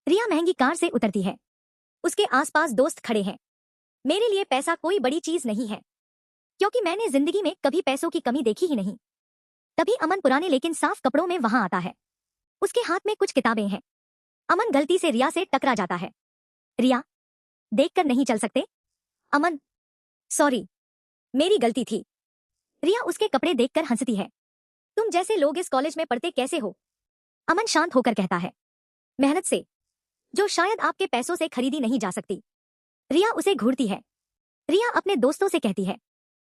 रिया महंगी कार से उतरती है। उसके आसपास दोस्त खड़े हैं। मेरे लिए पैसा कोई बड़ी चीज नहीं है, क्योंकि मैंने जिंदगी में कभी पैसों की कमी देखी ही नहीं। तभी अमन पुराने लेकिन साफ कपड़ों में वहां आता है। उसके हाथ में कुछ किताबें हैं। अमन गलती से रिया से टकरा जाता है। रिया, देखकर नहीं चल सकते? अमन, सॉरी, मेरी गलती थी। रिया उसके कपड़े देखकर हंसती है। तुम जैसे लोग इस कॉलेज में पढ़ते कैसे हो? अमन शांत होकर कहता है, मेहनत से, जो शायद आपके पैसों से खरीदी नहीं जा सकती। रिया उसे घूरती है। रिया अपने दोस्तों से कहती है,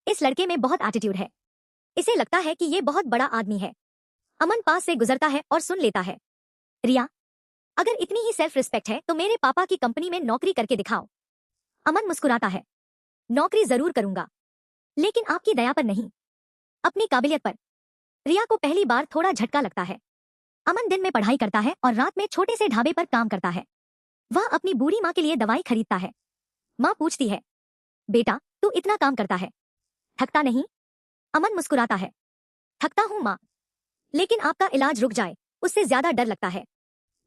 इस लड़के में बहुत एटीट्यूड है, इसे लगता है कि ये बहुत बड़ा आदमी है। अमन पास से गुजरता है और सुन लेता है। रिया, अगर इतनी ही सेल्फ रिस्पेक्ट है तो मेरे पापा की कंपनी में नौकरी करके दिखाओ। अमन मुस्कुराता है, नौकरी जरूर करूंगा, लेकिन आपकी दया पर नहीं, अपनी काबिलियत पर। रिया को पहली बार थोड़ा झटका लगता है। अमन दिन में पढ़ाई करता है और रात में छोटे से ढाबे पर काम करता है। वह अपनी बूढ़ी माँ के लिए दवाई खरीदता है। माँ पूछती है, बेटा तू इतना काम करता है, थकता नहीं? अमन मुस्कुराता है, थकता हूँ माँ, लेकिन आपका इलाज रुक जाए उससे ज्यादा डर लगता है।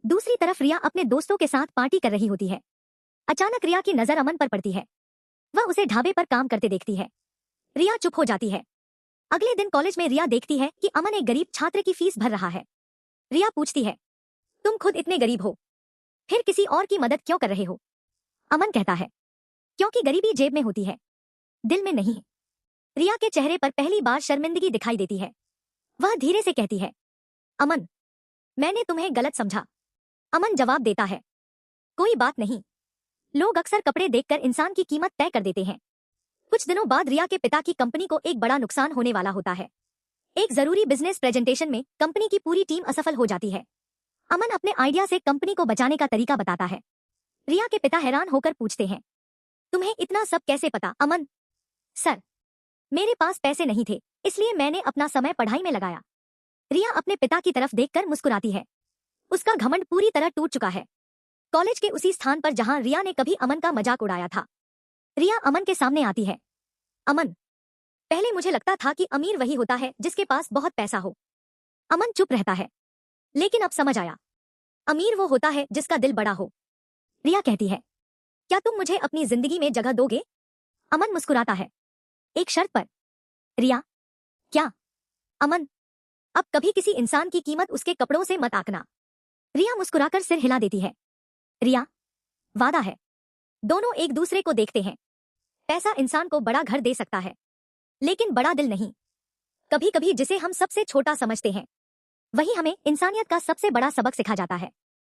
दूसरी तरफ रिया अपने दोस्तों के साथ पार्टी कर रही होती है। अचानक रिया की नजर अमन पर पड़ती है। वह उसे ढाबे पर काम करते देखती है। रिया चुप हो जाती है। अगले दिन कॉलेज में रिया देखती है कि अमन एक गरीब छात्र की फीस भर रहा है। रिया पूछती है, तुम खुद इतने गरीब हो, फिर किसी और की मदद क्यों कर रहे हो? अमन कहता है, क्योंकि गरीबी जेब में होती है, दिल में नहीं। रिया के चेहरे पर पहली बार शर्मिंदगी दिखाई देती है। वह धीरे से कहती है, अमन, मैंने तुम्हें गलत समझा। अमन जवाब देता है, कोई बात नहीं, लोग अक्सर कपड़े देखकर इंसान की कीमत तय कर देते हैं। कुछ दिनों बाद रिया के पिता की कंपनी को एक बड़ा नुकसान होने वाला होता है। एक जरूरी बिजनेस प्रेजेंटेशन में कंपनी की पूरी टीम असफल हो जाती है। अमन अपने आइडिया से कंपनी को बचाने का तरीका बताता है। रिया के पिता हैरान होकर पूछते हैं, तुम्हें इतना सब कैसे पता? अमन, सर, मेरे पास पैसे नहीं थे, इसलिए मैंने अपना समय पढ़ाई में लगाया। रिया अपने पिता की तरफ देखकर मुस्कुराती है। उसका घमंड पूरी तरह टूट चुका है। कॉलेज के उसी स्थान पर जहां रिया ने कभी अमन का मजाक उड़ाया था। रिया अमन के सामने आती है। अमन, पहले मुझे लगता था कि अमीर वही होता है जिसके पास बहुत पैसा हो। अमन चुप रहता है, लेकिन अब समझ आया, अमीर वो होता है जिसका दिल बड़ा हो। रिया कहती है, क्या तुम मुझे अपनी जिंदगी में जगह दोगे? अमन मुस्कुराता है, एक शर्त पर। रिया, क्या? अमन, अब कभी किसी इंसान की कीमत उसके कपड़ों से मत आंकना। रिया मुस्कुराकर सिर हिला देती है। रिया, वादा है। दोनों एक दूसरे को देखते हैं। पैसा इंसान को बड़ा घर दे सकता है, लेकिन बड़ा दिल नहीं। कभी कभी जिसे हम सबसे छोटा समझते हैं, वही हमें इंसानियत का सबसे बड़ा सबक सिखा जाता है।